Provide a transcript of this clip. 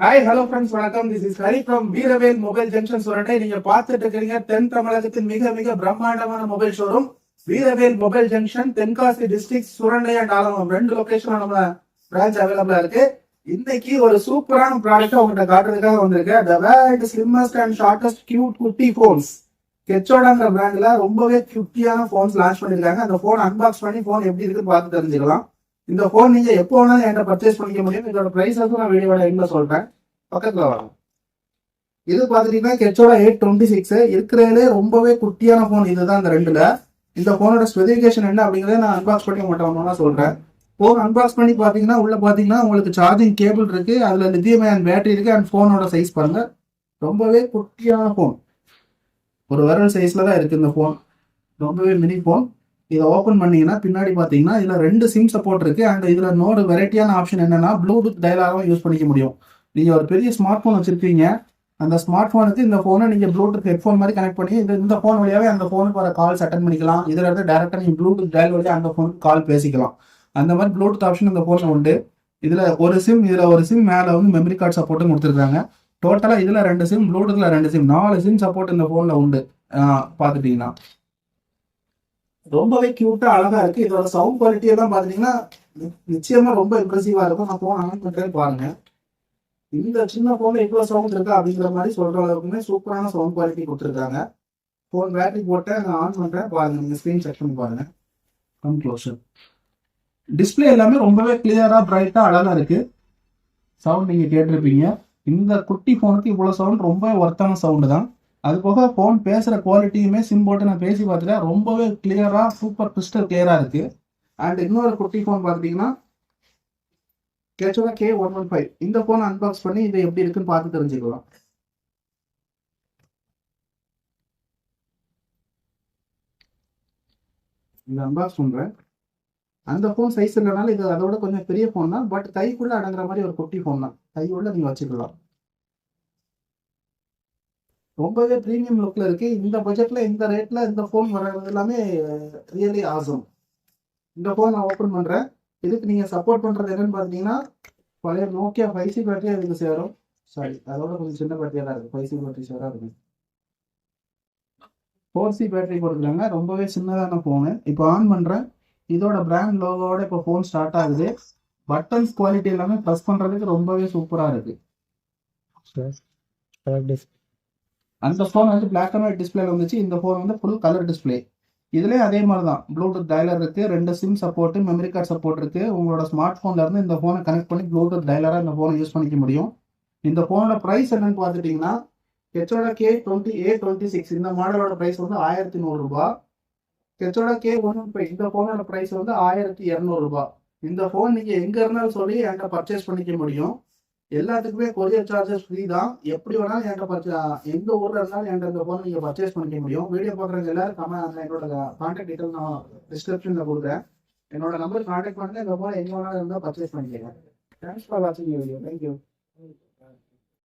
Hi hello friends, வணக்கம். This is Hari from Veeravel mobile junction Surandai. நீங்க பார்த்துட்டு இருக்கிறீங்க தென் தமிழகத்தின் மிக மிக பிரம்மாண்டமான mobile showroom Veeravel mobile junction, Tenkasi district, Surandai and Alamam. ரெண்டு லொகேஷன் நம்ம பிரான்ச் அவைலபிளா இருக்கு. இன்னைக்கு ஒரு சூப்பரான ப்ராடக்ட் உங்கள்கிட்ட காட்டுறதுக்காக வந்திருக்கு. The world slimmest and shortest cute குட்டி போன்ஸ். கெச்சோடாங்கிற பிராண்ட்ல ரொம்பவே கியூட்டியான போன்ஸ் லான்ச் பண்ணிருக்காங்க. அந்த போன் அன்பாக்ஸ் பண்ணி போன் எப்படி இருக்குன்னு பார்த்து தெரிஞ்சுக்கலாம். இந்த போன் நீங்க எப்போ வேணாலும் என்கிட்ட பர்ச்சேஸ் பண்ணிக்க முடியும். இதோட பிரைஸ் வந்து நான் வீடியோட எண்ட்ல சொல்றேன். பக்கத்துல வரும். இது பாத்துட்டீங்கன்னா கெச்சோட 826 இருக்கிறதுலே ரொம்பவே குட்டியான போன் இதுதான். இந்த ரெண்டுல இந்த போனோட ஸ்பெசிபிகேஷன் என்ன அப்படிங்கறத நான் அன்பாக்ஸ் பண்ணி மாட்டோம்னா சொல்றேன். போன் அன்பாக்ஸ் பண்ணி பாத்தீங்கன்னா உள்ள பாத்தீங்கன்னா உங்களுக்கு சார்ஜிங் கேபிள் இருக்கு, அதுல லித்தியம் அயன் பேட்டரி இருக்கு. அண்ட் போனோட சைஸ் பாருங்க, ரொம்பவே குட்டியான போன். ஒரு விரல் சைஸ்ல தான் இருக்கு இந்த போன். ரொம்பவே மினி போன். இதை ஓப்பன் பண்ணீங்கன்னா பின்னாடி பார்த்தீங்கன்னா இதுல 2 சிம் சப்போர்ட் இருக்கு. அண்ட் இதுல இன்னொரு வெரைட்டியான ஆப்ஷன் என்னன்னா ப்ளூடூத் டயலாகவும் யூஸ் பண்ணிக்க முடியும். நீங்க ஒரு பெரிய ஸ்மார்ட் போன் வச்சிருக்கீங்க, அந்த ஸ்மார்ட் போனுக்கு இந்த போனை நீங்க ப்ளூடூத் ஹெட்ஃபோன் மாதிரி கனெக்ட் பண்ணி இந்த போன் வழியாவே அந்த போனுக்கு வர கால்ஸ் அட்டன் பண்ணிக்கலாம். இதுல இருந்து டேரக்டா நீங்க ப்ளூடூத் டயல் வழியா அந்த போனுக்கு கால் பேசிக்கலாம். அந்த மாதிரி ப்ளூடூத் ஆப்ஷன் இந்த போன்ல உண்டு. இதுல ஒரு சிம் மேல வந்து மெமரி கார்டு சப்போர்ட்டும் கொடுத்துருக்காங்க. டோட்டலா இதுல 2 சிம், ப்ளூடூத்ல 2 சிம், 4 சிம் சப்போர்ட் இந்த போன்ல உண்டு. பாத்துட்டீங்கன்னா ரொம்பவே கியூட்டா அழகா இருக்கு. இதோட சவுண்ட் குவாலிட்டி எல்லாம் பாத்தீங்கன்னா நிச்சயமா ரொம்ப இம்ப்ரெசிவா இருக்கும். நான் போன் ஆன் பண்றேன் பாருங்க. இந்த சின்ன போன்ல எவ்வளவு சவுண்ட் இருக்கா அப்படிங்கிற மாதிரி சொல்ற அளவுக்குமே சூப்பரான சவுண்ட் குவாலிட்டி கொடுத்துருக்காங்க. போன் பேட்டரி போட்டு நான் ஆன் பண்றேன் பாருங்க. நீங்க ஸ்கிரீன் செக் பண்ணி பாருங்க. Come closer. டிஸ்பிளே எல்லாமே ரொம்பவே கிளியரா பிரைட்டா அழகா இருக்கு. சவுண்ட் நீங்க கேட்டிருப்பீங்க. இந்த குட்டி போனுக்கு இவ்வளவு சவுண்ட் ரொம்ப ஒர்த்தான சவுண்டு தான். அது போக போன் பேசுற குவாலிட்டியுமே சிம் போட்டு நான் பேசி பார்த்துட்டேன், ரொம்பவே கிளியரா சூப்பர் கிறிஸ்டல் கிளியரா இருக்கு. அண்ட் இன்னொரு குட்டி போன் பாத்தீங்கன்னா கெச்சோடா K115. இந்த போன் அன்பாக்ஸ் பண்ணி இது எப்படி இருக்குன்னு பார்த்து தெரிஞ்சுக்கலாம். இந்த அன்பாக்ஸ் பண்றேன். அந்த போன் சைஸ் இல்லைனாலும் இது அதோட கொஞ்சம் பெரிய போன் தான். பட் கைக்குள்ள அடங்குற மாதிரி ஒரு குட்டி போன் தான். கையுள்ள நீங்க வச்சுக்கலாம். ரொம்பவே ப்ரீமியம் லுக்ல இருக்கு. இந்த பட்ஜெட்ல இந்த ரேட்ல இந்த போன் வர்றது எல்லாமே ரியலி ஆசம். இந்த போன் நான் ஓப்பன் பண்றேன். இதுக்கு நீங்க சப்போர்ட் பண்றது என்னன்னு பாத்தீங்கன்னா பழைய நோக்கியா 5C பேட்டரியா இதுக்கு சேரும். சாரி, அதோட கொஞ்சம் சின்ன பேட்டரியா தான் இருக்கு. 5C பேட்டரி சேரா இருக்கு. 4C பேட்டரி கொடுக்குறாங்க. ரொம்பவே சின்னதான போனு. இப்போ ஆன் பண்றேன். இதோட பிராண்ட் லோகோட இப்போ போன் ஸ்டார்ட் ஆகுது. பட்டன்ஸ் குவாலிட்டி எல்லாமே ப்ரெஸ் பண்றதுக்கு ரொம்பவே சூப்பரா இருக்கு. அந்த போன் வந்து பிளாக் அண்ட் ஒயிட் டிஸ்பிளேல வந்துச்சு. இந்த போன் வந்து ஃபுல் கலர் டிஸ்பிளே. இதுலேயே அதே மாதிரி தான் ப்ளூடூத் டயலர் இருக்கு, 2 sim support, memory card support இருக்கு. உங்களோட ஸ்மார்ட் போன்ல இருந்து இந்த போனை கனெக்ட் பண்ணி ப்ளூடூத் டயலரா இந்த போனை யூஸ் பண்ணிக்க முடியும். இந்த போனோட பிரைஸ் என்னன்னு பார்த்துட்டீங்கன்னா கெச்சோட K26 இந்த மாடலோட பிரைஸ் வந்து 1100 ரூபாய். கெச்சோட K115 இந்த போனோட பிரைஸ் வந்து 1200 ரூபாய். இந்த போன் நீங்க எங்க இருந்தாலும் சொல்லி என்கிட்ட பர்ச்சேஸ் பண்ணிக்க முடியும். எல்லாத்துக்குமே கொரியர் சார்ஜஸ் ஃப்ரீ தான். எப்படி வேணாலும் என்கிட்ட எந்த ஊர்ல இருந்தாலும் என்கிட்ட இந்த போன் நீங்க பர்ச்சேஸ் பண்ணிக்க முடியும். வீடியோ பாக்குறவங்க எல்லாரும் என்னோட கான்டாக்ட் டீட்டெயில் நான் டிஸ்கிரிப்ஷன்ல கொடுக்குறேன். என்னோட நம்பர் கான்டாக்ட் பண்ணுங்க. இந்த போன் எங்க வேணாலும் இருந்தால் பர்ச்சேஸ் பண்ணிக்கலாம். தேங்க்ஸ் ஃபார் வாட்சிங் வீடியோ. தேங்க்யூ.